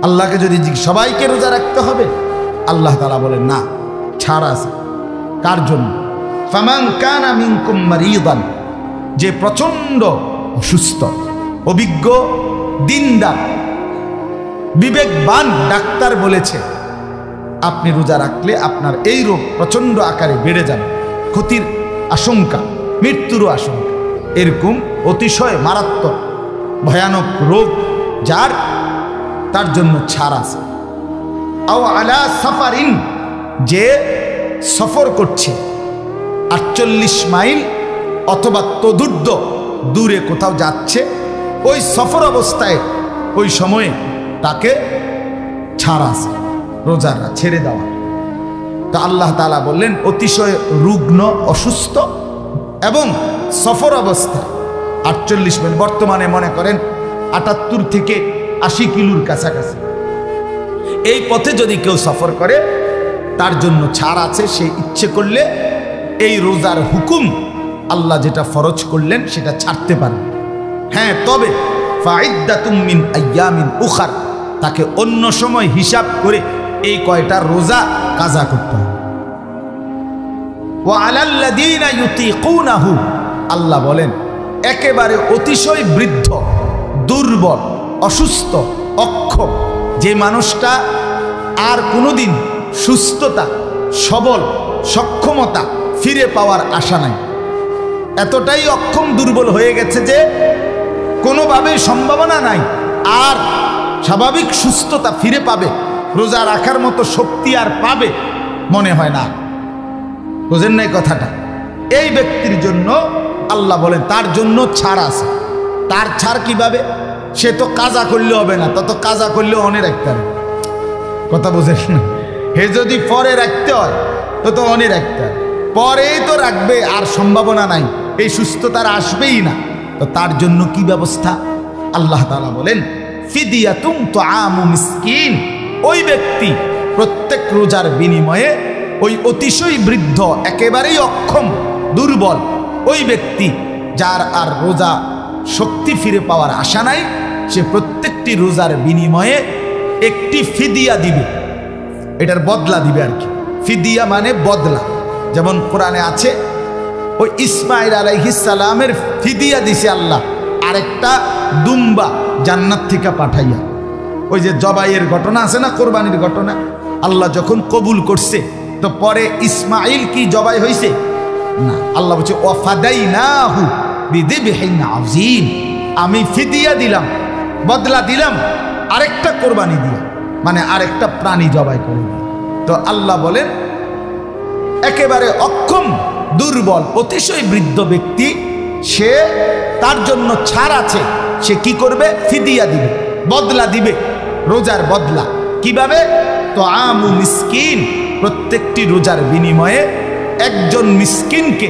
আল্লাহকে যদি সবাইকে রোজা রাখতে হবে, আল্লাহ তাআলা বলেন না, ছাড় আছে। কার জন্য? ফামান কানা মিনকুম মারিদান, যে প্রচণ্ড অসুস্থ, অভিজ্ঞ, দিনদার, বিবেকবান ডাক্তার বলেছে আপনি রোজা রাখলে আপনার এই রোগ প্রচণ্ড আকারে বেড়ে যাবে, ক্ষতির আশঙ্কা, মৃত্যুরও আশঙ্কা, এরকম অতিশয় মারাত্মক ভয়ানক রোগ যার, তার জন্য ছাড় আছে। আও আলা সাফারিন, যে সফর করছে 48 মাইল অথবা তদূর্ধ্ব দূরে কোথাও যাচ্ছে, ওই সফর অবস্থায় ওই সময়ে তাকে ছাড় আছে, রোজারা ছেড়ে দেওয়া। তা আল্লাহ তাআলা বললেন অতিশয় রুগ্ন, অসুস্থ এবং সফর অবস্থা 48 মাইল, বর্তমানে মনে করেন 78 থেকে 80 কিলোর কাছাকাছি, এই পথে যদি কেউ সফর করে তার জন্য ছাড় আছে। সে ইচ্ছে করলে এই রোজার হুকুম আল্লাহ যেটা ফরজ করলেন সেটা ছাড়তে পারে। হ্যাঁ, তবে ফাইদ্দাতুম মিন আইয়ামিন উখার, তাকে অন্য সময় হিসাব করে এই কয়টা রোজা কাজা করতে হবে। ওয়া আলাল্লাযীনা ইউতিকুনাহু, আল্লাহ বলেন একেবারে অতিশয় বৃদ্ধ, দুর্বল, অসুস্থ, অক্ষম, যে মানুষটা আর কোনোদিন সুস্থতা, সবল, সক্ষমতা ফিরে পাওয়ার আশা নাই, এতটাই অক্ষম, দুর্বল হয়ে গেছে যে কোনোভাবেই সম্ভাবনা নাই আর স্বাভাবিক সুস্থতা ফিরে পাবে, রোজা রাখার মতো শক্তি আর পাবে মনে হয় না। বুঝেন নাই কথাটা? এই ব্যক্তির জন্য আল্লাহ বলেন তার জন্য ছাড় আছে। তার ছাড় কিভাবে? সে তো কাজা করলে হবে না, তত কাজা করলে অনে রাখতে হবে। কথা বুঝেন না? হে যদি পরে রাখতে হয় তো অনে রাখতে হবে, পরেই তো রাখবে, আর সম্ভাবনা নাই, এই সুস্থতার আসবেই না। তো তার জন্য কি ব্যবস্থা? আল্লাহ তাআলা বলেন ফিদিয়াতুম তুআমু মিসকিন, ওই ব্যক্তি প্রত্যেক রোজার বিনিময়ে ওই অতিশয় বৃদ্ধ, একেবারেই অক্ষম, দুর্বল ওই ব্যক্তি যার আর রোজা শক্তি ফিরে পাওয়ার আশা নাই, সে প্রত্যেকটি রোজার বিনিময়ে একটি ফিদিয়া দিবে, এটার বদলা দিবে আর কি। ফিদিয়া মানে বদলা। যেমন কোরআনে আছে ওই ইসমাঈল আলাইহিস সালামের ফিদিয়া দিছে আল্লাহ আরেকটা দুম্বা জান্নাত থেকে পাঠাইয়া। ওই যে জবাইয়ের ঘটনা আছে না, কোরবানির ঘটনা, আল্লাহ যখন কবুল করছে তো পরে ইসমাঈল কি জবাই হয়েছে না, আল্লাহ বলছে ওয়াফাদাইনাহু বিযিবহিন আযীম, আমি ফিদিয়া দিলাম, বদলা দিলাম আরেকটা কোরবানি দিয়ে, মানে আরেকটা প্রাণী জবাই করে দিয়ে। তো আল্লাহ বলেন একেবারে অক্ষম, দুর্বল, অতিশয় বৃদ্ধ ব্যক্তি, সে, তার জন্য ছাড় আছে। সে কি করবে? ফিদিয়া দিবে, বদলা দিবে, রোজার বদলা। কিভাবে? তুআমু মিসকিন, প্রত্যেকটি রোজার বিনিময়ে একজন মিসকিনকে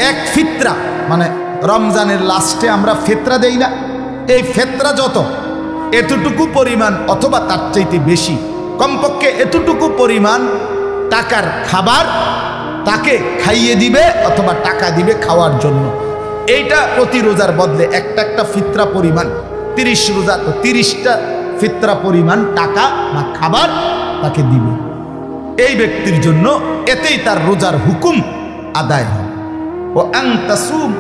এক ফিতরা, মানে রমজানের লাস্টে আমরা ফিতরা দেই না, এই ফিতরা যত এতটুকু পরিমাণ অথবা তার চাইতে বেশি, কমপক্ষে এতটুকু পরিমাণ টাকার খাবার তাকে খাইয়ে দিবে অথবা টাকা দিবে খাওয়ার জন্য। এইটা প্রতি রোজার বদলে একটা একটা ফিতরা পরিমাণ, 30 রোজা তো 30টা ফিতরা পরিমাণ টাকা বা খাবার তাকে দিবে। এই ব্যক্তির জন্য এতেই তার রোজার হুকুম আদায় হয়। ও আন তাসুম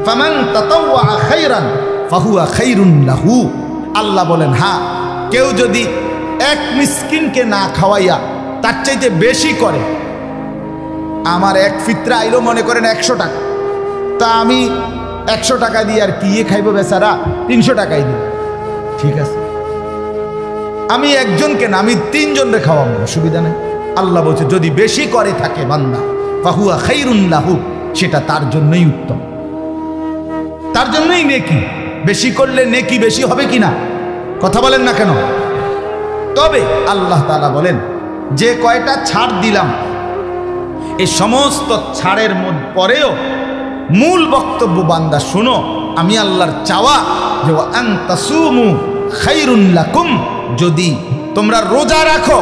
ফামান তাতাওয়া খায়রান ফাহুয়া খায়রুন লাহু, আল্লাহ বলেন হ্যাঁ, কেউ যদি এক মিসকিনকে না খাওয়াইয়া তার চাইতে বেশি করে, আমার এক ফিতরা আইলো মনে করেন 100 টাকা, তা আমি 100 টাকা দিয়ে আর কি খাইবো বেচারা, 300 টাকাই দিব, ঠিক আছে, আমি একজনকে না, আমি 3 জনকে খাওয়াবো, অসুবিধা নেই। আল্লাহ বলছে যদি বেশি করে থাকে বান্দা ফাহুয়া খায়রুন লাহু, সেটা তার জন্যই উত্তম, তার জন্যই নেকি। বেশি করলে নেকি বেশি হবে কিনা কথা বলেন না কেন? তবে আল্লাহ তাআলা বলেন যে কয়টা ছাড় দিলাম, এই সমস্ত ছাড়ের পরেও মূল বক্তব্য বান্দা শোনো, আমি আল্লাহর চাওয়া যে আন তাসুমু খায়রুন লাকুম, যদি তোমরা রোজা রাখো,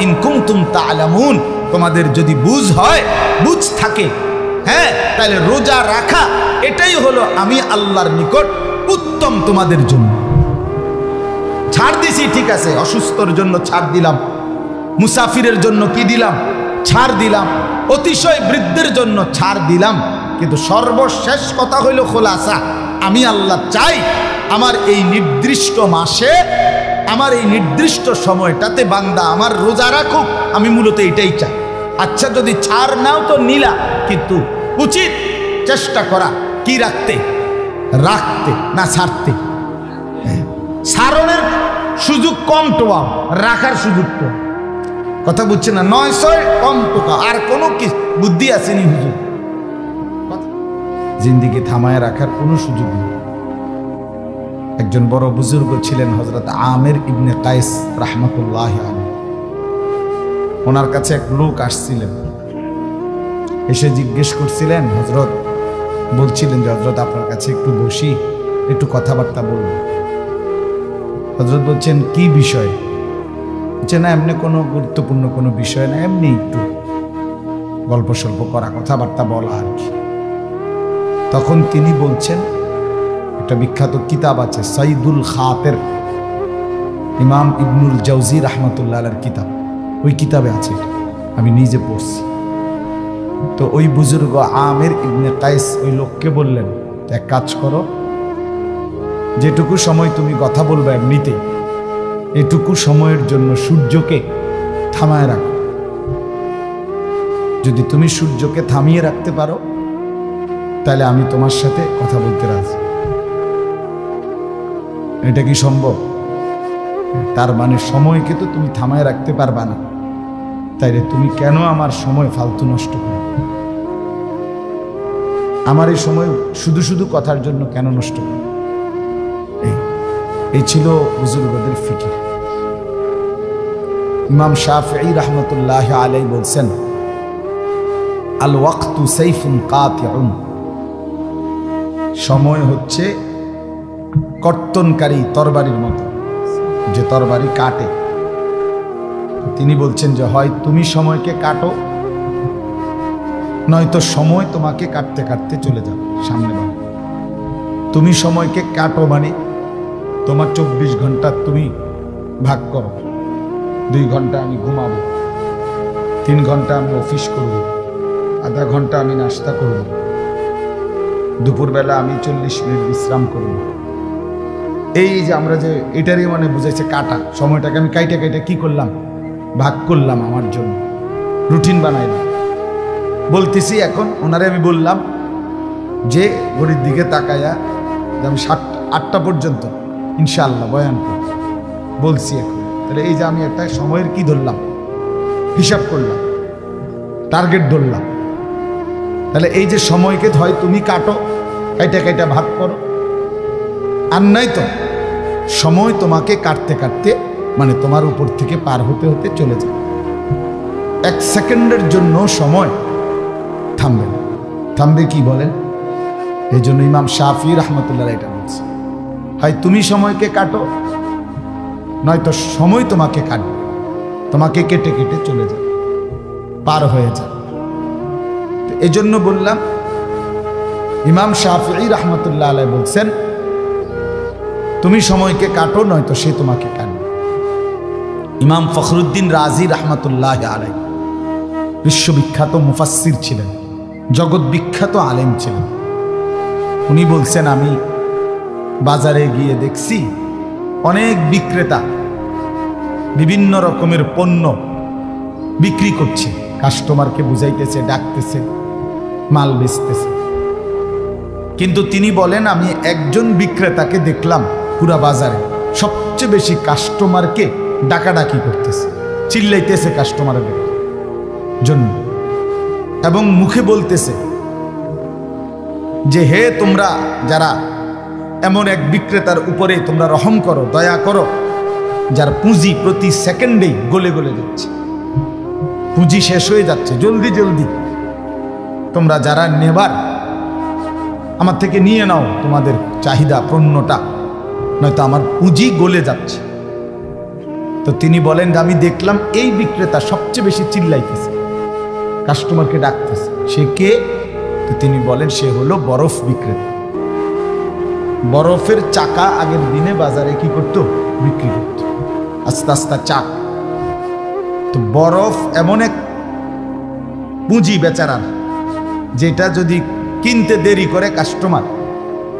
ইন কুনতুম তা'লামুন, তোমাদের যদি বুঝ হয়, বুঝ থাকে, হ্যাঁ, তাহলে রোজা রাখা এটাই হলো আমি আল্লাহর নিকট উত্তম তোমাদের জন্য। ছাড় দিছি, ঠিক আছে, অসুস্থর জন্য ছাড় দিলাম, মুসাফিরের জন্য কি দিলাম, ছাড় দিলাম, অতিশয় বৃদ্ধের জন্য ছাড় দিলাম, কিন্তু সর্বশেষ কথা হইল খোলাসা, আমি আল্লাহ চাই আমার এই নির্দিষ্ট মাসে, আমার এই নির্দিষ্ট সময়টাতে বান্দা আমার রোজা রাখুক, আমি মূলত এটাই চাই। আচ্ছা যদি ছাড় নাও তো নিলা, কিন্তু উচিত চেষ্টা করা কি রাখতে, রাখতে না ছাড়তে। ছাড়নের সুযোগ কম টোয়াও, রাখার সুযোগ তো, কথা বুঝছে না, 900 কম টোকা, আর কোনো কি বুদ্ধি আসেনি হুজুর, জিন্দিগি থামায় রাখার কোনো সুযোগ নেই। একজন বড় বুজুর্গ ছিলেন হযরত আমির ইবনে কায়েস রাহমাতুল্লাহি আলাইহি। ওনার কাছে এক লোক আসছিলেন, এসে জিজ্ঞেস করছিলেন, হযরত বলছিলেন যে হযরত আপনার কাছে একটু বসি, একটু কথাবার্তা বলবো। হযরত বলছেন কি বিষয়? বলছে না এমনি কোনো গুরুত্বপূর্ণ কোনো বিষয় না, এমনি একটু গল্প সল্প করা, কথাবার্তা বলা আর কি। তখন তিনি বলছেন, একটা বিখ্যাত কিতাব আছে সাইদুল খাতের, ইমাম ইবনুল জাওজি রাহমাতুল্লাহ আলাইহির কিতাব, ওই কিতাবে আছে, আমি নিজে পড়ছি। তো ওই বুজুর্গ আমির ইবনে কায়েস ওই লোককে বললেন, এক কাজ করো, যেটুকু সময় তুমি কথা বলবে এমনিতেই, এটুকু সময়ের জন্য সূর্যকে থামায় রাখো। যদি তুমি সূর্যকে থামিয়ে রাখতে পারো তাহলে আমি তোমার সাথে কথা বলতে রাজি। এটা কি সম্ভব? তার মানে সময়কে তো তুমি থামায় রাখতে পারবা না, তাইলে তুমি কেন আমার সময় ফালতু নষ্ট করো? আমার এই সময় শুধু শুধু কথার জন্য কেন নষ্ট করো? এই ছিল বুজুর্গদের ফিকির। ইমাম শাফিঈ রাহমাতুল্লাহি আলাইহি বলছেন, আল ওয়াক্তু সাইফুন কাতিউন, সময় হচ্ছে কর্তনকারী তরবারির মতো, যে তরবারি কাটে। তিনি বলছেন যে হয় তুমি সময়কে কাটো, নয়তো সময় তোমাকে কাটতে কাটতে চলে যাবে সামনে বাড়ে। তুমি সময়কে কাটো মানে তোমার 24 ঘন্টা তুমি ভাগ করো, 2 ঘন্টা আমি ঘুমাবো, 3 ঘন্টা আমি অফিস করব, আধা ঘন্টা আমি নাস্তা করব, দুপুরবেলা আমি 40 মিনিট বিশ্রাম করব। এই যে আমরা যে এটারই মানে বুঝাইছে কাটা, সময়টাকে আমি কাইটা কাইটা কি করলাম, ভাগ করলাম, আমার জন্য রুটিন বানাইলাম। বলতেছি এখন ওনারে আমি বললাম যে ঘড়ির দিকে তাকায়া যে আমি 7-8টা পর্যন্ত ইনশাআল্লাহ বয়ান করব, বলছি এখন। তাহলে এই যে আমি একটা সময়ের কি ধরলাম, হিসাব করলাম, টার্গেট ধরলাম। তাহলে এই যে সময়কে হয় তুমি কাটো, কাইটা কাইটা ভাগ করো, আর নাই তো সময় তোমাকে কাটতে কাটতে মানে তোমার উপর থেকে পার হতে হতে চলে যায়। 1 সেকেন্ডের জন্য সময় থামবে না। থামবে কি বলেন? এই জন্য ইমাম শাফি রাহমাতুল্লাহ এটা বলছে, হয় তুমি সময়কে কাটো, নয়তো সময় তোমাকে কাটবে, তোমাকে কেটে কেটে চলে যাবে, পার হয়ে যাবে। এই জন্য বললাম ইমাম শাফিঈ রাহমাতুল্লাহ আলাইহি বলছেন, তুমি সময়কে কাটো, নয়তো সে তোমাকে কাটবে। ইমাম ফখরুদ্দিন রাজি রাহমাতুল্লাহ আলাইহি বিশ্ববিখ্যাত মুফাসসির ছিলেন, জগৎ বিখ্যাত আলেম ছিলেন। উনি বলছেন, আমি বাজারে গিয়ে দেখছি অনেক বিক্রেতা বিভিন্ন রকমের পণ্য বিক্রি করছে, কাস্টমারকে বুঝাইতেছে, ডাকতেছে, মাল বেচতেছে। কিন্তু তিনি বলেন, আমি একজন বিক্রেতাকে দেখলাম পুরা বাজারে সবচেয়ে বেশি কাস্টমারকে ডাকাডাকি করতেছে, চিল্লাইতেছে কাস্টমারের জন্য, এবং মুখে বলতেছে যে হে তোমরা যারা এমন এক বিক্রেতার উপরে তোমরা রহম করো, দয়া করো, যার পুঁজি প্রতি সেকেন্ডেই গলে গলে যাচ্ছে, পুঁজি শেষ হয়ে যাচ্ছে, জলদি জলদি তোমরা যারা নেবার আমার থেকে নিয়ে নাও তোমাদের চাহিদা পণ্যটা, নয়তো আমার পুঁজি গলে যাচ্ছে। তো তিনি বলেন যে আমি দেখলাম এই বিক্রেতা সবচেয়ে বেশি চিল্লাইতেছে, কাস্টমারকে ডাকতেছে। সে কে? তো তিনি বলেন সে হলো বরফ বিক্রেতা। বরফের চাকা আগের দিনে বাজারে কি করতো? বিক্রি করত, আস্তে আস্তে চাক। তো বরফ এমন এক পুঁজি বেচারার, যেটা যদি কিনতে দেরি করে কাস্টমার,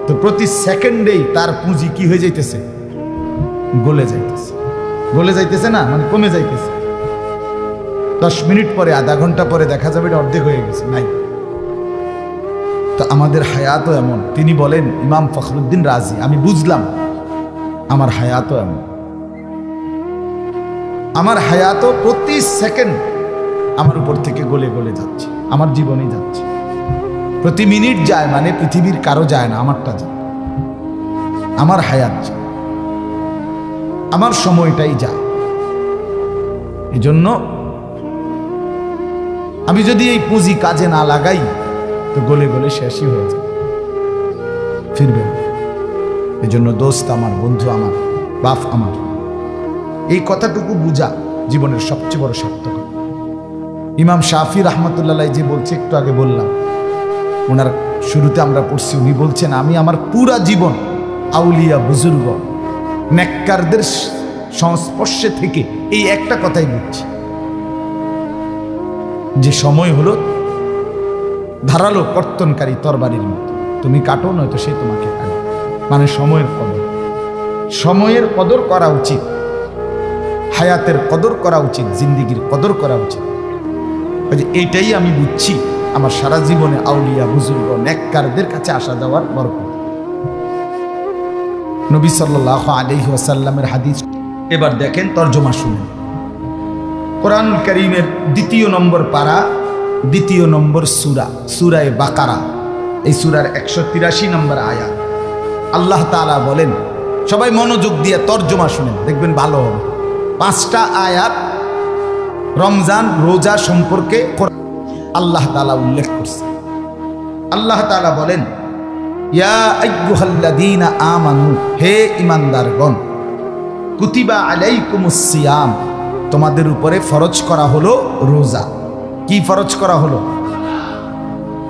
তো প্রতি সেকেন্ডেই তার পুঁজি কি হয়ে যাইতেছে, গলে যাইতেছে। গলে যাইতেছে না, মানে কমে যাইতেছে। 10 মিনিট পরে, আধা ঘন্টা পরে দেখা যাবে এটা অর্ধেক হয়ে গেছে, নাই। তো আমাদের হায়াতও এমন। তিনি বলেন, ইমাম ফখরুদ্দিন রাজি, আমি বুঝলাম আমার হায়াতও এমন। আমার হায়াতও প্রতি সেকেন্ড আমার উপর থেকে গলে গলে যাচ্ছে, আমার জীবনই যাচ্ছে। প্রতি মিনিট যায়, মানে পৃথিবীর কারো যায় না, আমারটা যায়। আমার হায়াত যায়, আমার সময়টাই যায়। এই জন্য আমি যদি এই পুঁজি কাজে না লাগাই, তো গলে গলে শেষই হয়ে যায়, ফিরবে না। এই জন্য দোস্ত আমার, বন্ধু আমার, বাপ আমার, এই কথাটুকু বুঝা জীবনের সবচেয়ে বড় সত্য। ইমাম শাফি রহমতুল্লাহ যে বলছে, একটু আগে বললাম, ওনার শুরুতে আমরা পড়ছি, উনি বলছেন, আমি আমার পুরা জীবন আউলিয়া বুজুর্গ নেককারদের সংস্পর্শে থেকে এই একটা কথাই বুঝছি, যে সময় হলো ধারালো কর্তনকারী তরবারির মতো, তুমি কাটো, নয়তো সে তোমাকে কাটে। মানে সময়ের কদর, সময়ের কদর করা উচিত, হায়াতের কদর করা উচিত, জিন্দিগির কদর করা উচিত। এইটাই আমি বুঝছি আমার সারা জীবনে আউলিয়া বুজুর্গ নেককারদের কাছে আসা যাওয়ার বরকত। নবী সাল্লাল্লাহু আলাইহি ওয়াসাল্লামের হাদিস। এবার দেখেন, তরজমা শুনেন। কোরআনুল কারীমের 2 নম্বর পারা, 2 নম্বর সূরা, সূরায়ে বাকারা। এই সূরার 183 নম্বর আয়াত। আল্লাহ তাআলা বলেন, সবাই মনোযোগ দিয়ে তরজমা শুনেন, দেখবেন ভালো হবে। 5টা আয়াত রমজান রোজা সম্পর্কে আল্লাহ তাআলা উল্লেখ করছে। আল্লাহ তাআলা বলেন, ইয়া আইয়ুহাল্লাযীনা আমানু, হে ঈমানদারগণ, কুতিবা আলাইকুমুস সিয়াম, তোমাদের উপরে ফরজ করা হলো রোজা। কি ফরজ করা হলো?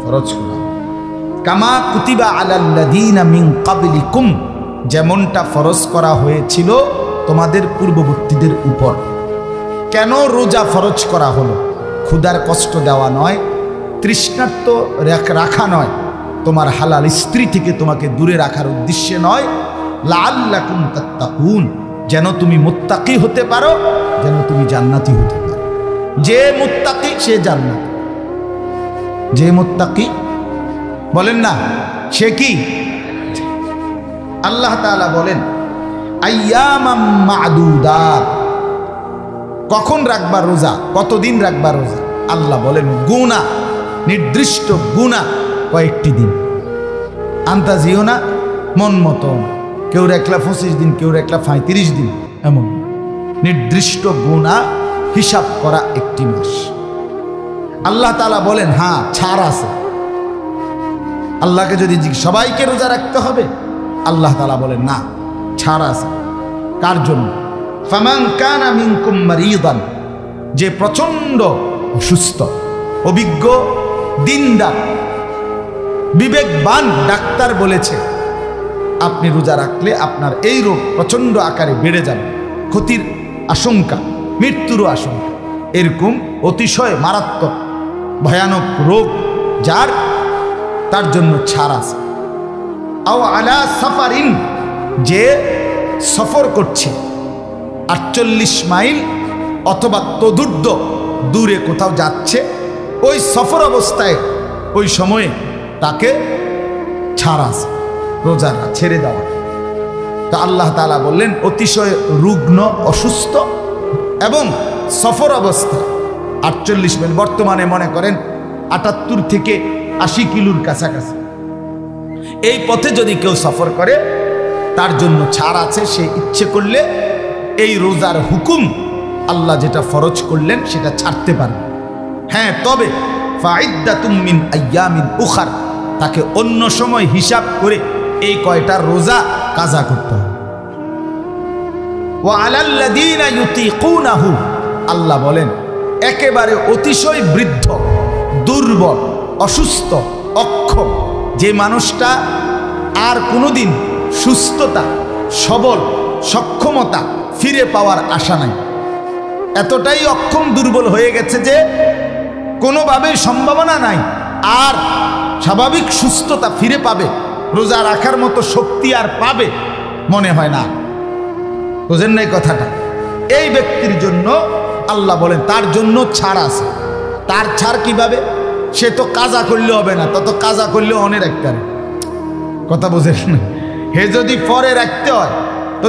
ফরজ করা, কামা কুতিবা আলাল্লাযীনা মিন ক্বাবলিকুম, যেমনটা ফরজ করা হয়েছিল তোমাদের পূর্ববর্তীদের উপর। কেন রোজা ফরজ করা হলো? ক্ষুধার কষ্ট দেওয়া নয়, তৃষ্ণার্ত রাখা নয়, তোমার হালাল স্ত্রী থেকে তোমাকে দূরে রাখার উদ্দেশ্যে নয়, লাআল্লাকুম তাত্তাকুন, যেন তুমি মুত্তাকি হতে পারো, যেন তুমি জান্নাতি হতে পারো। যে মুত্তাকি সে জান্নাতি, যে মুত্তাকি বলেন না, সে কি? আল্লাহ তাআলা বলেন, আইয়ামাম মা'দুদাত, কখন রাখবা রোজা, কতদিন রাখবা রোজা? আল্লাহ বলেন, গুনা, নির্দিষ্ট গুনা, কয়েকটি দিন। আন্তাজিও না, মন মতো, কেউ রাখলা 25 দিন, কেউ রাখলা 35 দিন, এমন নির্দিষ্ট গুনা হিসাব করা একটি মাস। আল্লাহ তাআলা বলেন, হ্যাঁ ছাড় আছে। আল্লাহকে যদি সবাইকে রোজা রাখতে হবে, আল্লাহ তাআলা বলেন না, ছাড় আছে। কার জন্য? ফামান কানা মিনকুম মারিদান, যে প্রচন্ড অসুস্থ, অভিজ্ঞ, দিনদার, বিবেকবান ডাক্তার বলেছে আপনি রোজা রাখলে আপনার এই রোগ প্রচন্ড আকারে বেড়ে যাবে, ক্ষতির আশঙ্কা, মৃত্যুরও আশঙ্কা, এরকম অতিশয় মারাত্মক ভয়ানক রোগ যার, তার জন্য ছাড় আছে। আও আলা সাফারিন, যে সফর করছে 48 মাইল অথবা তদূর্ধ্ব দূরে কোথাও যাচ্ছে, ওই সফর অবস্থায় ওই সময়ে তাকে ছাড় আছে, রোজারা ছেড়ে দেওয়া। তা আল্লাহ তাআলা বললেন, অতিশয় রুগ্ন, অসুস্থ এবং সফর অবস্থা 48 মাইল, বর্তমানে মনে করেন 78 থেকে 80 কিলোর কাছাকাছি, এই পথে যদি কেউ সফর করে তার জন্য ছাড় আছে। সে ইচ্ছে করলে এই রোজার হুকুম আল্লাহ যেটা ফরজ করলেন সেটা ছাড়তে পারবে। হ্যাঁ, তবে ফাইদ্দাতুম মিন আইয়ামিন উখার, তাকে অন্য সময় হিসাব করে এই কয়টা রোজা কাজা করতে হবে। ওয়া আলাল্লাযীনা ইউতিকুনাহু, আল্লাহ বলেন একেবারে অতিশয় বৃদ্ধ, দুর্বল, অসুস্থ, অক্ষম, যে মানুষটা আর কোনোদিন সুস্থতা, সবল, সক্ষমতা ফিরে পাওয়ার আশা নাই, এতটাই অক্ষম দুর্বল হয়ে গেছে যে কোনোভাবেই সম্ভাবনা নাই আর স্বাভাবিক সুস্থতা ফিরে পাবে, রোজা রাখার মতো শক্তি আর পাবে মনে হয় না। বুঝেন নাই কথাটা? এই ব্যক্তির জন্য আল্লাহ বলেন তার জন্য ছাড় আছে। তার ছাড় কিভাবে? সে তো কাজা করলে হবে না, তত কাজা করলে অনেক রাখতে হবে। কথা বুঝেন না? হে যদি পরে রাখতে হয়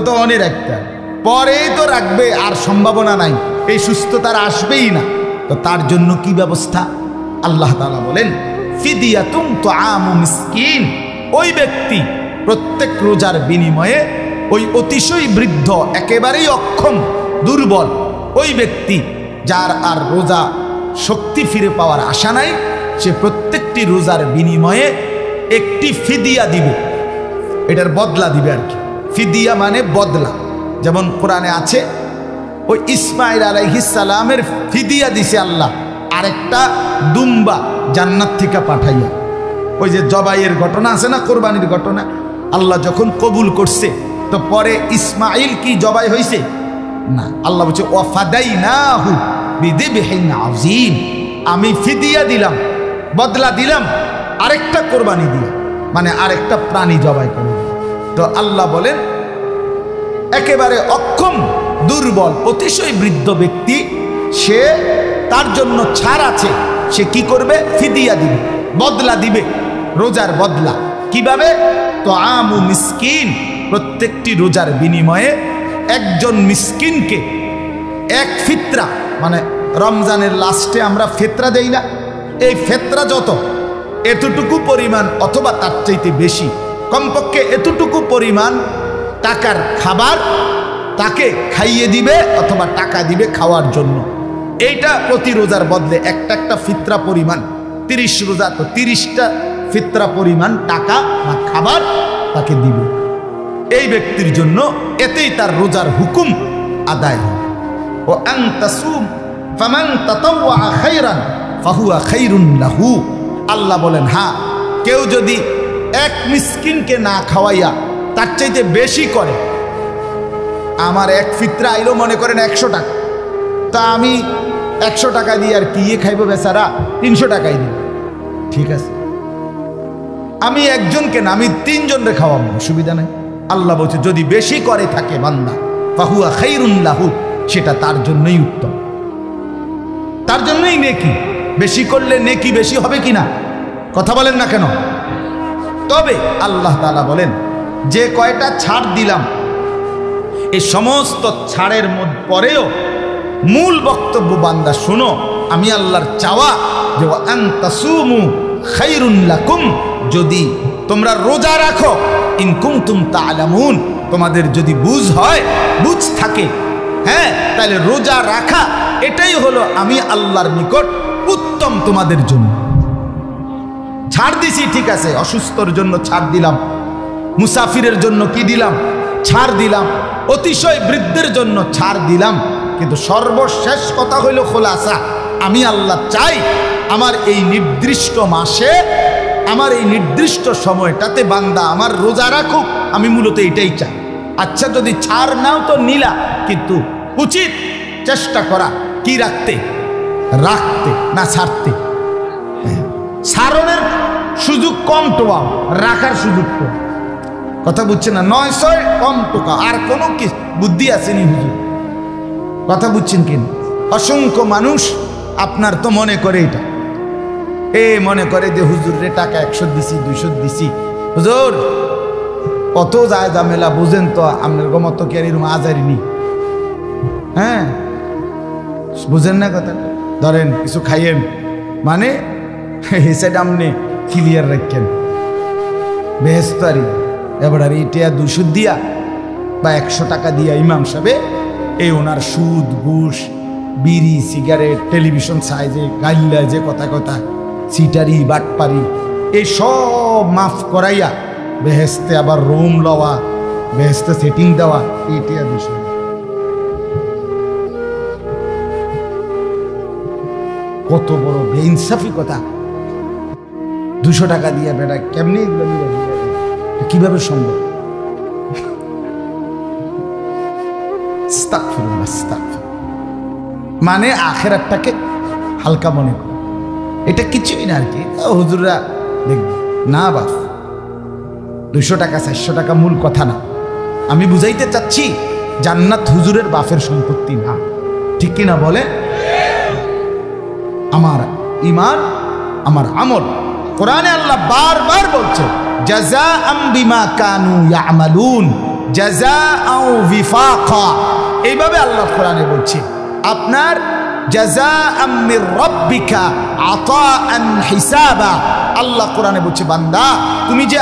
তো অনেক রাখতে হয়, পরেই তো রাখবে আর সম্ভাবনা নাই, এই সুস্থতার আসবেই না। তো তার জন্য কি ব্যবস্থা? আল্লাহ তাআলা বলেন ফিদিয়াতুন তুআমু মিসকিন। ওই ব্যক্তি প্রত্যেক রোজার বিনিময়ে ওই অতিশয় বৃদ্ধ, একেবারেই অক্ষম দুর্বল ওই ব্যক্তি যার আর রোজা শক্তি ফিরে পাওয়ার আশা নাই, সে প্রত্যেকটি রোজার বিনিময়ে একটি ফিদিয়া দিবে, এটার বদলা দিবে আর কি। ফিদিয়া মানে বদলা। যেমন কোরআনে আছে ওই ইসমাইল আলাইহিস সালামের ফিদিয়া দিছে আল্লাহ আরেকটা দুম্বা জান্নাত থেকে পাঠাইয়া। ওই যে জবাইয়ের ঘটনা আছে না, কোরবানির ঘটনা, আল্লাহ যখন কবুল করছে তো পরে ইসমাইল কি জবাই হয়েছে না, আল্লাহ বলছে ওয়াফাদাইনাহু বিযিবহিন আযীম, আমি ফিদিয়া দিলাম, বদলা দিলাম আরেকটা কোরবানি দিয়ে, মানে আরেকটা প্রাণী জবাই করে দিলাম। তো আল্লাহ বলেন একেবারে অক্ষম দুর্বল অতিশয় বৃদ্ধ ব্যক্তি, সে তার জন্য ছাড় আছে। সে কি করবে? ফিদিয়া দিবে, বদলা দিবে, রোজার বদলা। কিভাবে? তো আমু মিসকিন, প্রত্যেকটি রোজার বিনিময়ে একজন মিসকিনকে এক ফিতরা, মানে রমজানের লাস্টে আমরা ফিতরা দেই না, এই ফিতরা যত এতটুকু পরিমাণ অথবা তার চাইতে বেশি, কমপক্ষে এতটুকু পরিমাণ টাকার খাবার তাকে খাইয়ে দিবে অথবা টাকা দিবে খাওয়ার জন্য। এইটা প্রতি রোজার বদলে একটা একটা ফিতরা পরিমাণ, 30 রোজা তো 30টা ফিতরা পরিমাণ টাকা বা খাবার তাকে দিবে। এই ব্যক্তির জন্য এতেই তার রোজার হুকুম আদায় হবে। ও আন তাসুম ফামান তাতাওয়া খায়রান ফাহুয়া খায়রুন লাহু। আল্লাহ বলেন হ্যাঁ, কেউ যদি এক মিসকিনকে না খাওয়াইয়া তার চাইতে বেশি করে, আমার এক ফিতরা আইলো মনে করেন 100 টাকা, তা আমি 100 টাকা দিয়ে আর কি খাইব বেচারা, 300 টাকাই দিব, ঠিক আছে, আমি একজনকে না আমি 3 জনরে খাওয়াবো, অসুবিধা নাই। আল্লাহ বলছে যদি বেশি করে থাকে বান্দা ফাহুয়া খায়রুন লাহু, সেটা তার জন্যই উত্তম, তার জন্যই নেকি। বেশি করলে নেকি বেশি হবে কিনা কথা বলেন না কেন? তবে আল্লাহ তাআলা বলেন যে কয়টা ছাড় দিলাম এই সমস্ত ছাড়ের পরেও মূল বক্তব্য বান্দা শুনো, আমি আল্লাহর চাওয়া যে আন তাসুমু খায়রুন লাকুম, যদি তোমরা রোজা রাখো, ইন কুনতুম তা'লামুন, তোমাদের যদি বুঝ হয়, বুঝ থাকে, হ্যাঁ, তাহলে রোজা রাখা এটাই হলো আমি আল্লাহর নিকট উত্তম তোমাদের জন্য। ছাড় দিছি ঠিক আছে, অসুস্থর জন্য ছাড় দিলাম, মুসাফিরের জন্য কি দিলাম? ছাড় দিলাম, অতিশয় বৃদ্ধের জন্য ছাড় দিলাম, কিন্তু সর্বশেষ কথা হইল খোলাসা, আমি আল্লাহ চাই আমার এই নির্দিষ্ট মাসে, আমার এই নির্দিষ্ট সময়টাতে বান্দা আমার রোজা রাখুক, আমি মূলত এটাই চাই। আচ্ছা যদি ছাড় নাও তো নিলা, কিন্তু উচিত চেষ্টা করা কি রাখতে, রাখতে না ছাড়তে। ছাড়নের সুযোগ কম টোয়াও, রাখার সুযোগ কম, কথা বুঝছে না? 900 কম টোকা, আর কোনো কি বুদ্ধি আসেনি হুজুর, কথা বুঝছেন কিনা? অসংখ্য মানুষ আপনার তো মনে করে এটা, মনে করে যে হুজুর রে টাকা 100 দিছি 200 দিছি, হুজুর কত যায় ঝামেলা বুঝেন তো, আপনার মতো কি আর এরকম আজারিনি, হ্যাঁ বুঝেন না কথা? ধরেন কিছু খাইয়েন, মানে সেটা আপনি ক্লিয়ার রাখেন, বেহেস্তারি এবার এটা 200 দিয়া বা 100 টাকা দিয়া ইমাম সাহেব এই ওনার সুদ ঘুষ বিড়ি সিগারেট টেলিভিশন সাইজে গাইল্লা যে কথা কথা সিটারি বাটপারি এই সব মাফ করাইয়া বেহেস্তে আবার রুম লওয়া, বেহেস্তে সেটিং দেওয়া, এটা 200। কত বড় বেইনসাফি কথা! 200 টাকা দিয়ে বেটা কেমনি এগুলো কিভাবে সম্ভব? আস্তাগফিরুল্লাহ, আস্তাগফিরুল্লাহ। মানে আখিরাতটাকে হালকা মনে করো, এটা কিছুই না আর কি। হুজুররা দেখবে না বাস, 200 টাকা 400 টাকা মূল কথা না। আমি বুঝাইতে চাচ্ছি জান্নাত হুজুরের বাপের সম্পত্তি না, ঠিক কিনা বলে? আমার ঈমান, আমার আমল। কোরআনে আল্লাহ বারবার বলছে জাযাআম বিমা কানু ইয়ামালুন জাযাআও বিফাকা। এইভাবে আল্লাহ কোরআনে বলছে আপনার জাযাআম মির রাব্বিকা আতাআন হিসাবা। আল্লাহ কোরআনে বলছে বান্দা তুমি যে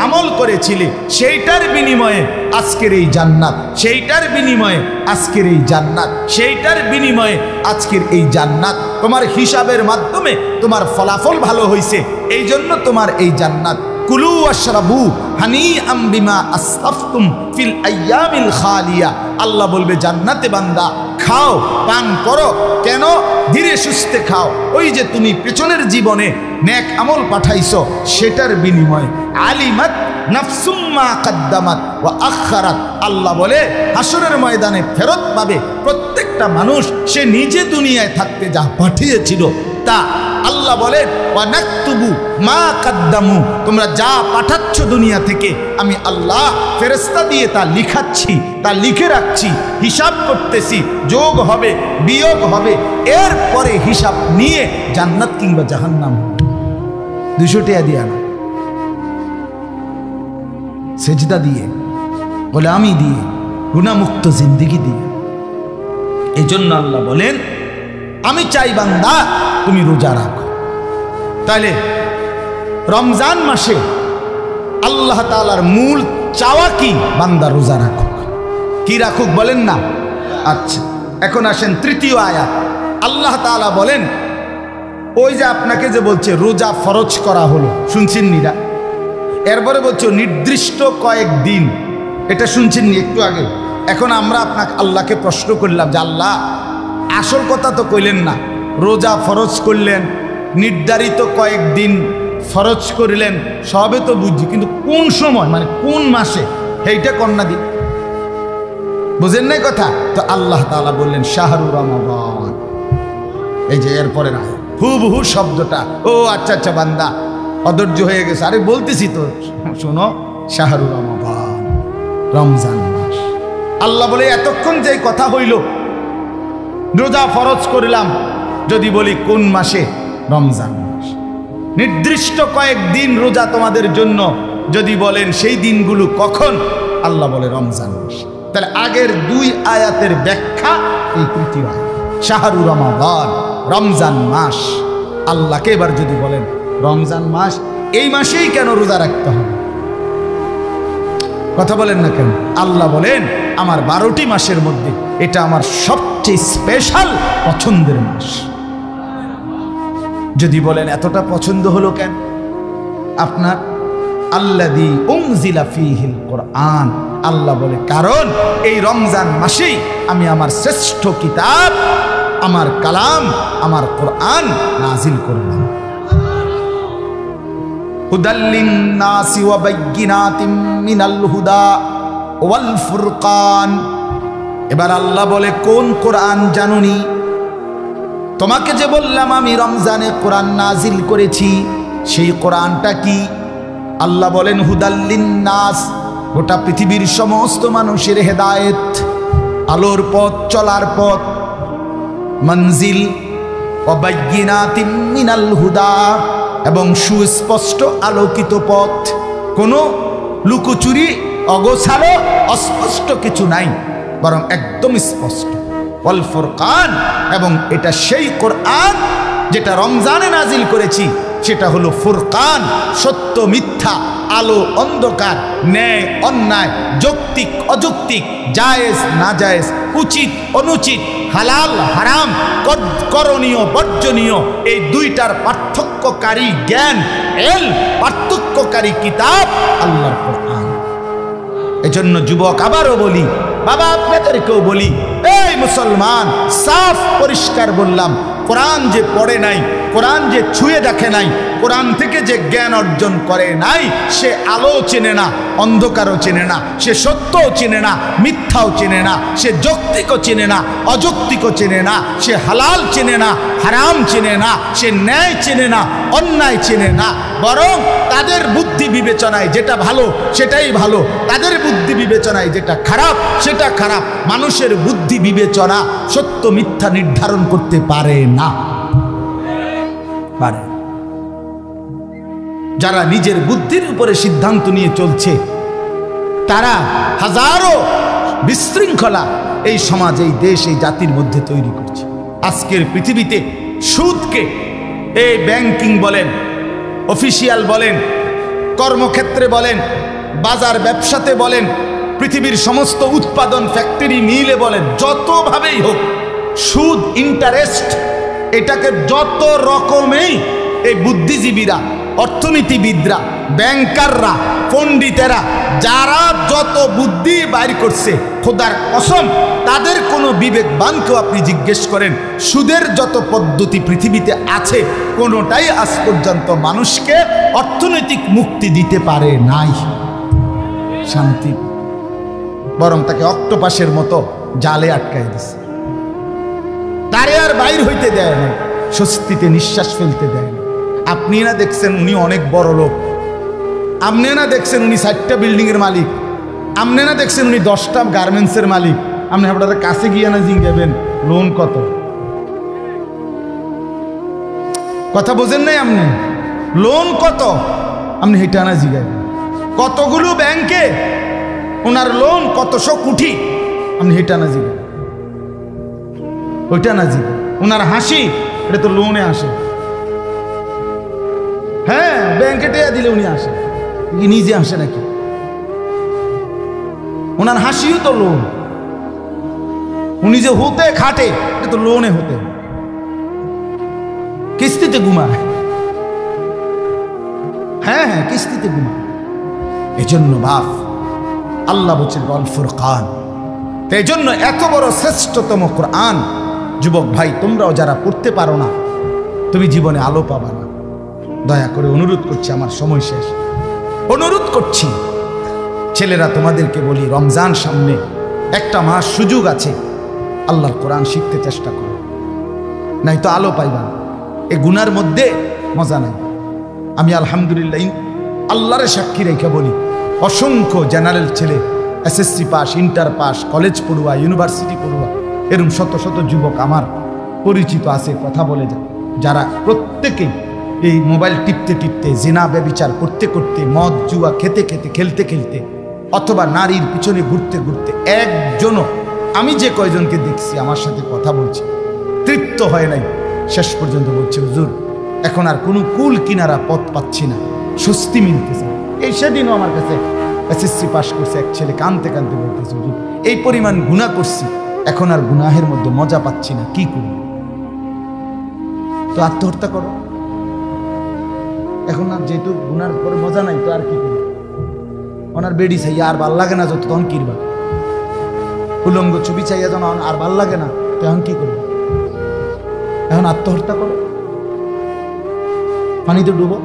আমল করেছিলে সেইটার বিনিময়ে আজকের এই জান্নাত, সেইটার বিনিময়ে আজকের এই জান্নাত, সেইটার বিনিময়ে আজকের এই জান্নাত। তোমার হিসাবের মাধ্যমে তোমার ফলাফল ভালো হয়েছে, এই জন্য তোমার এই জান্নাত। কুলু ওয়াশরাবু হানিআম বিমা আসরাফতুম ফিল আইয়ামিল খালিয়া। আল্লাহ বলবে জান্নাতে বান্দা খাও, পান করো। কেন? ধীরে সুস্থে খাও। ওই যে তুমি পেছনের জীবনে নেক আমল পাঠাইছো সেটার বিনিময়ে। আলিমাত নাফসুম মা কাদ্দামাত ওয়া আখারাত। আল্লাহ বলে হাসরের ময়দানে ফেরত পাবে প্রত্যেকটা মানুষ সে নিজে দুনিয়ায় থাকতে যা পাঠিয়েছিল তা। আল্লাহ বলে ওয়া নাকতুবু মা কাদ্দামু, তোমরা যা পাঠাচ্ছ দুনিয়া থেকে আমি আল্লাহ ফেরেশতা দিয়ে তা লিখাচ্ছি, তা লিখে রাখছি, হিসাব করতেছি, যোগ হবে বিয়োগ হবে, এরপরে হিসাব নিয়ে জান্নাত কিংবা জাহান্নাম। 200 টাকা দিয়ে আনা, সেজদা দিয়ে, গোলামি দিয়ে, গুনাহমুক্ত জিন্দেগি দিয়ে। এই জন্য আল্লাহ বলেন আমি চাই বান্দা তুমি রোজা রাখো। তাহলে রমজান মাসে আল্লাহ তাআলার মূল চাওয়া কি? বান্দা রোজা রাখুক। কি রাখুক বলেন না? আচ্ছা, এখন আসেন তৃতীয় আয়াত। আল্লাহ তাআলা বলেন ওই যে আপনাকে যে বলছে রোজা ফরজ করা হলো, শুনছেন নিরা? এরপরে বলছে নির্দিষ্ট কয়েকদিন, এটা শুনছেন নি একটু আগে? এখন আমরা আপনাকে আল্লাহকে প্রশ্ন করলাম যে আল্লাহ আসল কথা তো কইলেন না, রোজা ফরজ করলেন, নির্ধারিত কয়েকদিন ফরজ করলেন, সবে তো বুঝছি, কিন্তু কোন সময় মানে কোন মাসে এইটা কন্যা দিন বুঝেন নাই কথা? তো আল্লাহ তাআলা বললেন শাহরু রমাদান। এই যে এরপরে না হুবহু শব্দটা, ও আচ্ছা আচ্ছা বান্দা অধৈর্য হয়ে গেছে, আরে বলতেছি তো শোনো, শাহরু রমাদান, রমজান মাস। আল্লাহ বলে এতক্ষণ যে কথা হইল রোজা ফরজ করলাম, যদি বলি কোন মাসে? রমজান মাস। নির্দিষ্ট কয়েকদিন রোজা তোমাদের জন্য, যদি বলেন সেই দিনগুলো কখন? আল্লাহ বলে রমজান মাস। তাহলে আগের 2 আয়াতের ব্যাখ্যা এই তৃতীয় আয়াত, শাহরু রমাদান, রমজান মাস। আল্লাহকে এবার যদি বলেন রমজান মাস, এই মাসেই কেন রোজা রাখতে হবে? কথা বলেন না কেন? আল্লাহ বলেন আমার 12টি মাসের মধ্যে এটা আমার সবচেয়ে স্পেশাল পছন্দের মাস। যদি বলেন এতটা পছন্দ হলো কেন আপনার? আল্লাযী উনজিলা ফীহিল কোরআন। আল্লাহ বলে কারণ এই রমজান মাসেই আমি আমার শ্রেষ্ঠ কিতাব, আমার কালাম, আমার কোরআন নাজিল করলাম। হুদাল লিন-নাসি ওয়া বায়্যিনাতিম মিনাল হুদা ওয়াল ফুরকান। এবার আল্লাহ বলে কোন কোরআন জানুনি? তোমাকে যে বললাম আমি রমজানে কোরআন নাজিল করেছি, সেই কোরআনটা কি? আল্লাহ বলেন হুদাল লিন-নাস, গোটা পৃথিবীর সমস্ত মানুষের হেদায়েত, আলোর পথ, চলার পথ। মনজিল ওয়া বায়্যিনাতিম মিনাল হুদা, এবং সুস্পষ্ট আলোকিত পথ, কোনো লুকোচুরি, অগোছালো, অস্পষ্ট কিছু নাই, বরং একদম স্পষ্ট। ওয়াল ফুরকান, এবং এটা সেই কোরআন যেটা রমজানে নাজিল করেছি, সেটা হলো ফুরকান, সত্য মিথ্যা, আলো অন্ধকার, ন্যায় অন্যায়, যৌক্তিক অযৌক্তিক, জায়েজ নাজায়েজ, উচিত অনুচিত, হালাল হারাম, করণীয় বর্জনীয়, এই 2টার পার্থক্যকারী জ্ঞান, পার্থক্যকারী কিতাব আল্লাহর কোরআন। এজন্য যুবক আবারও বলি, বাবা আপনাদেরকেও বলি, এই মুসলমান, সাফ পরিষ্কার বললাম, কোরআন যে পড়ে নাই, কোরআন যে ছুঁয়ে দেখে নাই, কোরআন থেকে যে জ্ঞান অর্জন করে নাই সে আলো চেনে না, অন্ধকারও চেনে না, সে সত্যও চেনে না, মিথ্যাও চেনে না, সে যৌক্তিকও চেনে না, অযৌক্তিকও চেনে না, সে হালাল চেনে না, হারাম চেনে না, সে ন্যায় চেনে না, অন্যায় চেনে না। বরং তাদের বুদ্ধি বিবেচনায় যেটা ভালো সেটাই ভালো, তাদের বুদ্ধি বিবেচনায় যেটা খারাপ সেটা খারাপ। মানুষের বুদ্ধি বিবেচনা সত্য মিথ্যা নির্ধারণ করতে পারে না। পারে যারা নিজের বুদ্ধির উপরে সিদ্ধান্ত নিয়ে চলছে তারা হাজারো বিশৃঙ্খলা এই সমাজ, এই দেশ, এই জাতির মধ্যে তৈরি করছে। আজকের পৃথিবীতে সুদকে এই ব্যাংকিং বলেন, অফিসিয়াল বলেন, কর্মক্ষেত্রে বলেন, বাজার ব্যবসাতে বলেন, পৃথিবীর সমস্ত উৎপাদন ফ্যাক্টরি মিলে বলেন, যতভাবেই হোক সুদ, ইন্টারেস্ট, এটাকে যত রকমেই এই বুদ্ধিজীবীরা, অর্থনীতিবিদরা, ব্যাংকাররা, পণ্ডিতেরা যারা যত বুদ্ধি বাইর করছে, খোদার কসম তাদের কোনো বিবেকবানকেও আপনি জিজ্ঞেস করেন, সুদের যত পদ্ধতি পৃথিবীতে আছে কোনোটাই আজ পর্যন্ত মানুষকে অর্থনৈতিক মুক্তি দিতে পারে নাই, শান্তি, বরং তাকে অক্টোপাসের মতো জালে আটকায় দিছে। তারে আর বাইর হইতে দেয় না, স্বস্তিতে নিঃশ্বাস ফেলতে দেয় না। আপনি না দেখছেন উনি অনেক বড় লোক, আপনি না দেখছেন উনি 4টা বিল্ডিংয়ের মালিক, আপনি না দেখছেন উনি 10টা গার্মেন্টসের মালিক, আপনি আপনাদের কাছে গিয়ে না জিজ্ঞাবেন লোন কত? কথা বোঝেন নাই আপনি? লোন কত আপনি হেটা না জিজ্ঞাবেন। কতগুলো ব্যাংকে ওনার লোন কতশো কোটি আপনি হেটা না জিজ্ঞাবেন, ওইটা না জিজ্ঞাবেন। ওনার হাসি এটা তো লোনে আসে। হ্যাঁ, ব্যাংকে টেয়া দিলে উনি আসে, নিজে আসে নাকি? ওনার হাসিও তো লোন। উনি যে হতে খাটে এটা তো লোনে হতে, কিস্তিতে ঘুমায়। হ্যাঁ হ্যাঁ, কিস্তিতে ঘুমায়। এজন্য বাপ আল্লাহ বলছেন আল ফুরকান। এই জন্য এত বড় শ্রেষ্ঠতম কোরআন, যুবক ভাই তোমরাও যারা পড়তে পারো না, তুমি জীবনে আলো পাবা না। দয়া করে অনুরোধ করছি, আমার সময় শেষ, অনুরোধ করছি ছেলেরা তোমাদেরকে বলি, রমজান সামনে, একটা মাস সুযোগ আছে, আল্লাহর কোরআন শিখতে চেষ্টা করো, নাই তো আলো পাইবা না। এই গুনার মধ্যে মজা নাই। আমি আলহামদুলিল্লাহ আল্লাহরে সাক্ষী রেখে বলি, অসংখ্য জেনারেল ছেলে, SSC pass, inter pass, college পড়ুয়া, ইউনিভার্সিটি পড়ুয়া, এরকম শত শত যুবক আমার পরিচিত আছে, কথা বলে যায়, যারা প্রত্যেকেই এই মোবাইল টিপতে টিপতে, জিনা ব্যভিচার করতে করতে, মদ জুয়া খেতে খেতে, খেলতে খেলতে, অথবা নারীর পিছনে ঘুরতে ঘুরতে, একজনও, আমি যে কয়জনকে দেখছি আমার সাথে কথা বলছি, তৃপ্ত হয় নাই। শেষ পর্যন্ত বলছে, হুজুর এখন আর কোনো কুল কিনারা পথ পাচ্ছি না, স্বস্তি মিলতেছে। এই সেদিনও আমার কাছে এসএসসি পাস করছে এক ছেলে কানতে কানতে বলতেছে, হুজুর এই পরিমাণ গুনাহ করছি, এখন আর গুনাহের মধ্যে মজা পাচ্ছি না, কি করব? তো আত্মহত্যা করো। এখন আর যেহেতু গুনার পরে মজা নাই, তো আর কি করবো? ওনার বেডি চাইয়া আর ভাল লাগে না, যত তখন কিরবা, উলঙ্গ ছবি চাইয়া যখন আর ভাল লাগে না, তখন কি করবো? এখন আত্মহত্যা করো, পানিতে ডুবো।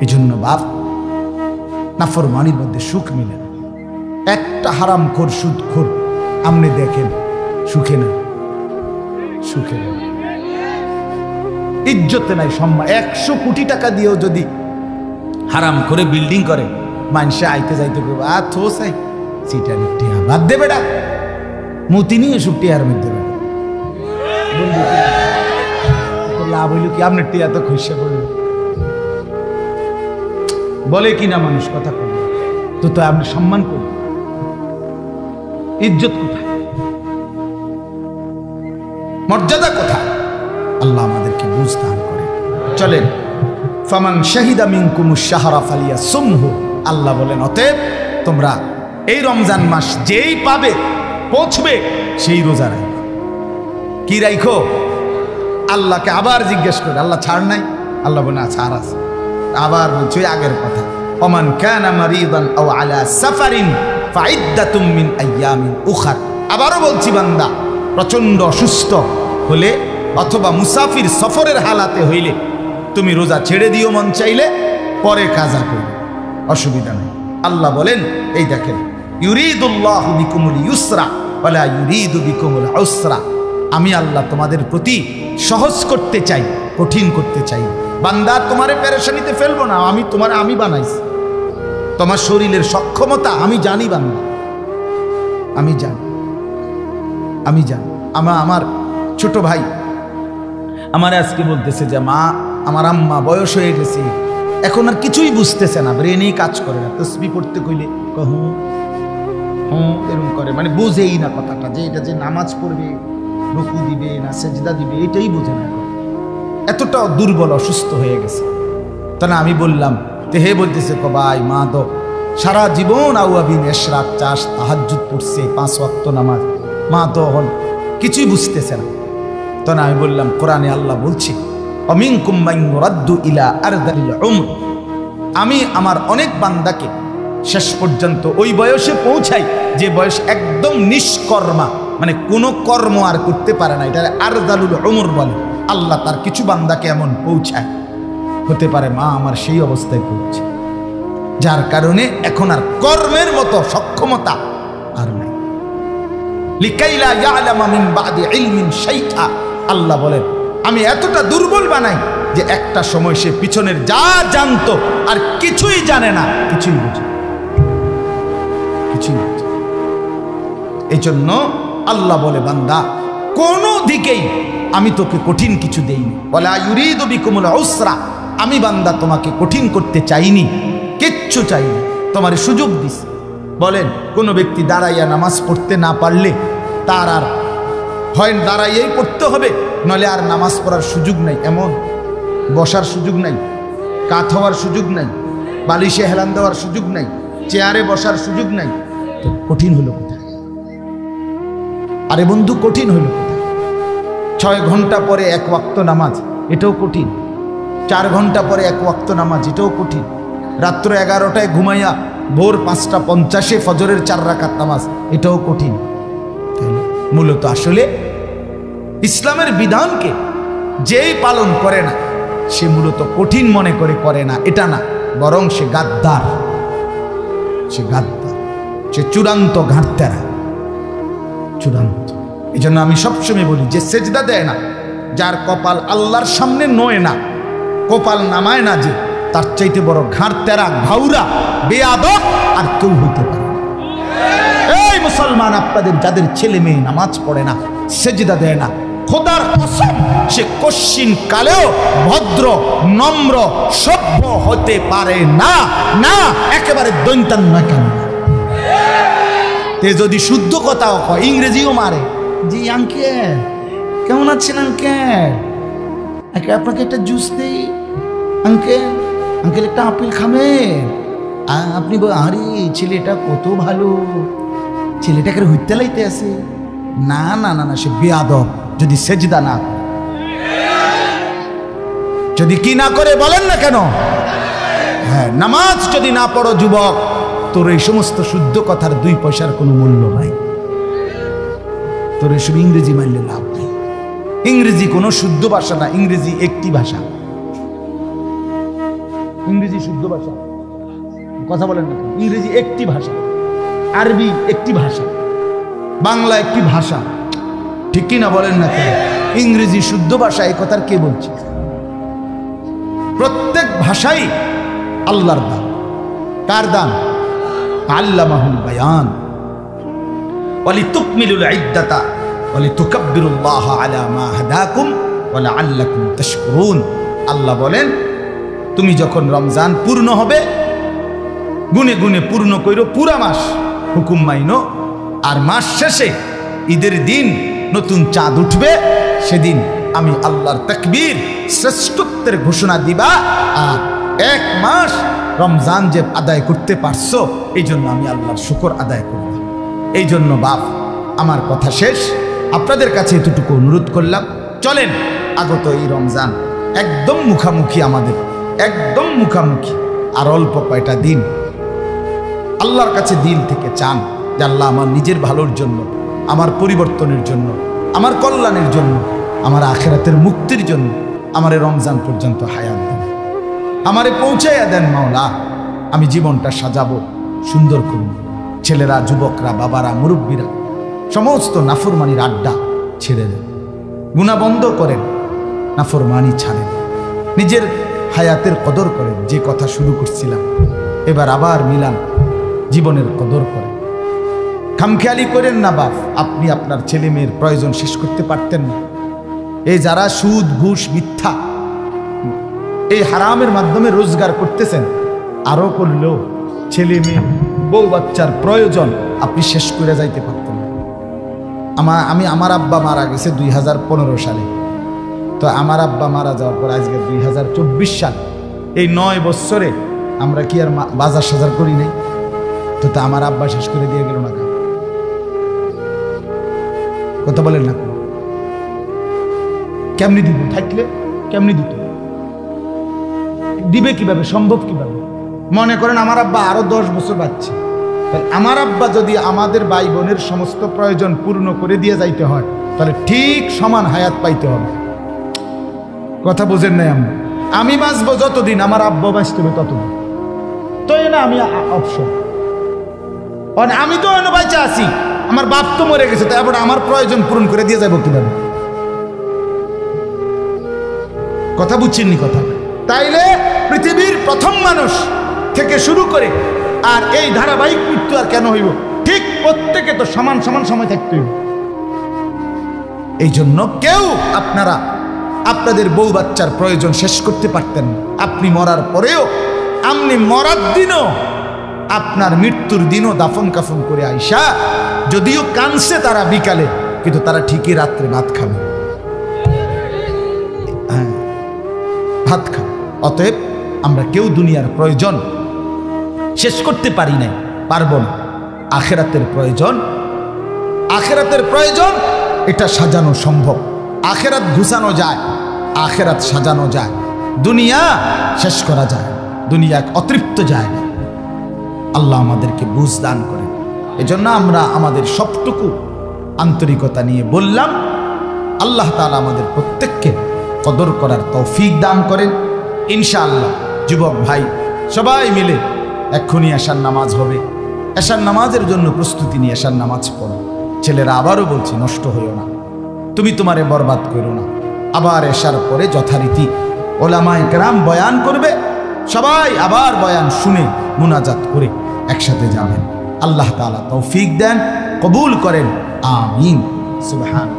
এই জন্য বাপ, নাফরমানির মধ্যে সুখ মিলে না। একটা হারাম খোর, সুদ খোর আপনি দেখেন, সুখে না, সুখে না, ইজ্জতে নাই, সম্মান। 100 কোটি টাকা দিয়েও যদি হারাম করে বিল্ডিং করে, মানুষে আইতে যাইতে করবো, আর থো চাই সিটার টিয়া বাদ দেবে না, মতি নিয়ে সব টিয়ার মধ্যে লাভ হইল কি? আপনার টিয়া তো খুশি পড়ল, বলে কিনা মানুষ, কথা করবে তো, তো আপনি সম্মান করবেন, ইজ্জত কোথায়, মর্যাদা কোথায়? আল্লাহ আমাদেরকে বুঝ দান করে। চলেন, ফামান শাহিদা মিনকুমুশ শাহরা ফালিয়াসুমহু, আল্লাহ বলেন অতএব তোমরা এই রমজান মাস যেই পাবে, পৌঁছবে, সেই রোজা রাখো। কি রাখো? আল্লাহকে আবার জিজ্ঞেস করে, আল্লাহ ছাড় নাই? আল্লাহ বলে না, ছাড় আছে। আবার বলছে আগের কথা, ওমান কানা মারিদান আও আলা সাফারিন ফাইদ্দাতুম মিন আইয়ামিন উখার। আবারও বলছি, বান্দা প্রচন্ড অসুস্থ হলে অথবা মুসাফির সফরের হালাতে হইলে তুমি রোজা ছেড়ে দিও মন চাইলে, পরে কাজা করো, অসুবিধা নেই। আল্লাহ বলেন, এই দেখেন, ইউরিদুল্লাহু বিকুমুল ইউসরা ওয়ালা ইউরিদু বিকুমুল উসরা। আমি আল্লাহ তোমাদের প্রতি সহজ করতে চাই, কঠিন করতে চাই। বান্দা, তোমারে পেরেশানিতে ফেলবো না, আমি বানাইছি। তোমার শরীরের সক্ষমতা আমি জানি বান্দা, আমি জানি। আমার ছোট ভাই আমার আজকে বলতেছে যে মা, আমার আম্মা বয়স হয়ে গেছে, এখন আর কিছুই বুঝতেছে না, ব্রেনেই কাজ করে না। তসবিহ পড়তে কইলে এরকম করে, মানে বোঝেই না কথাটা, যে এটা যে নামাজ পড়বে, রুকু দিবে না সেজদা দিবে, এটাই বোঝে না। এতটা দুর্বল, অসুস্থ হয়ে গেছে। তা আমি বললাম, হে বলতেছে ভাই, মা তো সারা জীবন আউয়াবিন এশরাক চাষ তাহাজ্জুদ পড়ছে, 5 ওয়াক্ত নামাজ, মা তো এখন কিছুই বুঝতেছে না। তখন আমি বললাম, কোরআনে আল্লাহ বলছে, অমিনকুম মান ইউরাদ্দু ইলা আরযালিল উমর। আমি আমার অনেক বান্দাকে শেষ পর্যন্ত ওই বয়সে পৌঁছাই যে বয়স একদম নিষ্কর্মা, মানে কোনো কর্ম আর করতে পারে না, এটা আরযালুল উমর বলে। আল্লাহ তার কিছু বান্দাকে এমন পৌঁছায়, হতে পারে মা আমার সেই অবস্থায় পৌঁছে, যার কারণে এখন আর কর্মের মতো সক্ষমতা আর নাই। লিকাইলা ইয়ালামা মিন বাদি ইলমিন শাইআ। আল্লাহ বলেন, আমি এতটা দুর্বল বানাই যে একটা সময় সে পিছনের যা জানতো আর কিছুই জানে না, কিছুই বুঝে। এই জন্য আল্লাহ বলে, বান্দা কোনো দিকেই আমি তোকে কঠিন কিছু দেইনি। ওয়ালা ইউরিদু বিকুমুল উসরা। আমি বান্দা তোমাকে কঠিন করতে চাইনি, কিচ্ছু চাইনি, তোমার সুযোগ দিস। বলেন, কোনো ব্যক্তি দাঁড়াইয়া নামাজ পড়তে না পারলে তার আর হয় দাঁড়াইয়াই পড়তে হবে, নলে আর নামাজ পড়ার সুযোগ নাই। এমন বসার সুযোগ নাই, কাত হওয়ার সুযোগ নাই, বালিশে হেলান দেওয়ার সুযোগ নাই, চেয়ারে বসার সুযোগ নাই। তো কঠিন হলো কোথায়? আরে বন্ধু, কঠিন হলো কোথায়? 6 ঘন্টা পরে 1 ওয়াক্ত নামাজ, এটাও কঠিন। 4 ঘন্টা পরে 1 ওয়াক্ত নামাজ, এটাও কঠিন। রাত্র 11টায় ঘুমাইয়া ভোর 5:50 ফজরের 4 রাকাত নামাজ, এটাও কঠিন। মূলত আসলে ইসলামের বিধানকে যেই পালন করে না সে মূলত কঠিন মনে করে না, এটা না, বরং সে গাদ্দার, সে চূড়ান্ত ঘাটতেরা, চূড়ান্ত। এই জন্য আমি সবসময় বলি, যে সেজদা দেয় না, যার কপাল আল্লাহর সামনে নয় না, কপাল নামায় না, যে তার চাইতে বড় ঘাটতেরা, ঘাউরা, বেয়াদব আর কেউ হইতে পারে। এই মুসলমান, আপনাদের যাদের ছেলে মেয়ে নামাজ পড়ে না, সেজদা দেয় না, খোদার কসম সে কশ্চিন কালেও ভদ্র, নম্র, সভ্য হতে পারে না। না, একেবারে দৈন্তান না। কেন? তে যদি শুদ্ধ কথাও কয়, ইংরেজিও মারে। জি আঙ্কেল, কেমন আছেন আঙ্কেল? আপনাকে একটা জুস দেই আঙ্কেল, আঙ্কেল একটা আপেল খাবেন? আপনি আরে ছেলেটা কত ভালো, ছেলেটাকে হইতে লাইতে আছে। না না না না, সে বেয়াদব যদি সেজদা না করে। যদি কি না করে বলেন না কেন? হ্যাঁ, নামাজ যদি না পড়ো যুবক, তোর এই সমস্ত শুদ্ধ কথার 2 পয়সার কোনো মূল্য নাই। তোর এসব ইংরেজি মানলে লাভ নেই। ইংরেজি কোনো শুদ্ধ ভাষা না, ইংরেজি একটি ভাষা। ইংরেজি শুদ্ধ ভাষা, কথা বলেন না। ইংরেজি একটি ভাষা, আরবি একটি ভাষা, বাংলা একটি ভাষা, ঠিক কি না বলেন না? ইংরেজি শুদ্ধ ভাষা, এই কথার কে বলছে? প্রত্যেক ভাষাই আল্লাহর দান। কার দান? আল্লামাহুল বায়ান ওয়ালিতুকমিলুল ইদ্দাতা ওয়ালিতুকাব্বিরুল্লাহা আলা মা হাদাকুম ওয়া লাআল্লাকুম তাশকুরুন। আল্লাহ বলেন, তুমি যখন রমজান পূর্ণ হবে, গুনে গুনে পূর্ণ কইরো, পুরা মাস হুকুম মাইনো। আর মাস শেষে ঈদের দিন নতুন চাঁদ উঠবে, সেদিন আমি আল্লাহর তাকবীর, শ্রেষ্ঠত্বের ঘোষণা দিবা। আর 1 মাস রমজান যে আদায় করতে পারছো, এই জন্য আমি আল্লাহর শুকর আদায় করব। এই জন্য বাপ, আমার কথা শেষ, আপনাদের কাছে এতটুকু অনুরোধ করলাম, চলেন আগত এই রমজান একদম মুখামুখি, আমাদের একদম মুখামুখি। আর অল্প কয়টা দিন আল্লাহর কাছে দিল থেকে চান যে আল্লাহ আমার নিজের ভালোর জন্য, আমার পরিবর্তনের জন্য, আমার কল্যাণের জন্য, আমার আখিরাতের মুক্তির জন্য আমার রমজান পর্যন্ত হায়াত দিন। আমারে পৌঁছাইয়া দেন মাওলা, আমি জীবনটা সাজাবো, সুন্দর করব। ছেলেরা, যুবকরা, বাবারা, মুরব্বীরা সমস্ত নাফরমানির আড্ডা ছেড়ে দেন, গুনাহ বন্ধ করেন, নাফরমানি ছাড়েন, নিজের হায়াতের কদর করেন। যে কথা শুরু করছিলাম এবার আবার মিলান, জীবনের কদর করেন। খামখেয়ালি করেন না বাপ, আপনি আপনার ছেলে মেয়ের প্রয়োজন শেষ করতে পারতেন না। এই যারা সুদ, ঘুষ, মিথ্যা, এই হারামের মাধ্যমে রোজগার করতেছেন, আরো করলেও ছেলে মেয়ে, বউ বাচ্চার প্রয়োজন আপনি শেষ করে যাইতে পারতেন না। আমার আব্বা মারা গেছে 2015 সালে। তো আমার আব্বা মারা যাওয়ার পর আজকে 2024 সাল, এই 9 বছরে আমরা কি আর বাজার সাজার করি নাই? তো আমার আব্বা শেষ করে দিয়ে গেল না, কথা বলেন না? কেমনি দিব? থাকলে কেমনি দিত? দিবে কিভাবে? সম্ভব কিভাবে? মনে করেন আমার আব্বা আরো 10 বছর বাঁচছে, আমার আব্বা যদি আমাদের ভাই বোনের সমস্ত প্রয়োজন পূর্ণ করে দিয়ে যাইতে হয়, তাহলে ঠিক সমান হায়াত পাইতে হবে। কথা বুঝেন নাই? আমি বাঁচবো যতদিন, আমার আব্বা বাঁচতে হবে ততদিন। তো না আমি অপশন, আমি তো এনে বাঁচা আছি, আমার বাপ তো মরে গেছে, তারপর আমার প্রয়োজন পূরণ করে দিয়ে যাবো কিভাবে? কথা বুঝছেননি কথা? তাইলে পৃথিবীর প্রথম মানুষ থেকে শুরু করে আর এই ধারাবাহিক মৃত্যু আর কেন হইব? ঠিক প্রত্যেকে তো সমান সমান সময় থাকতে হইব। এই জন্য কেউ আপনারা আপনাদের বউ বাচ্চার প্রয়োজন শেষ করতে পারতেন না। আপনি মরার পরেও, আপনি মরার দিনও, আপনার মৃত্যুর দিনও দাফন কাফন করে আইসা, যদিও কানছে তারা বিকালে, কিন্তু তারা ঠিকই রাত্রে ভাত খাবে। হ্যাঁ, ভাত খাবে। অতএব আমরা কেউ দুনিয়ার প্রয়োজন শেষ করতে পারি নাই, পারবো না। আখেরাতের প্রয়োজন, আখেরাতের প্রয়োজন, এটা সাজানো সম্ভব। আখেরাত ঘুষানো যায়, আখেরাত সাজানো যায়, দুনিয়া শেষ করা যায়, দুনিয়া অতৃপ্ত যায় না। আল্লাহ আমাদেরকে বুঝ দান করেন। এজন্য আমরা আমাদের সবটুকু আন্তরিকতা নিয়ে বললাম। আল্লাহ তাআলা আমাদের প্রত্যেককে কদর করার তৌফিক দান করেন ইনশাআল্লাহ। যুবক ভাই সবাই মিলে এক্ষুনি এশার নামাজ হবে, এশার নামাজের জন্য প্রস্তুতি নিয়ে এশার নামাজ পড়ো। ছেলেরা আবারও বলছি, নষ্ট হইও না, তুমি তোমারে বরবাদ করো না। আবার এশার পরে যথারীতি ওলামায়ে কেরাম বয়ান করবে, সবাই আবার বয়ান শুনে মুনাজাত করে একসাথে যাবেন। আল্লাহ তাআলা তৌফিক দেন, কবুল করেন, আমিন। সুবহান।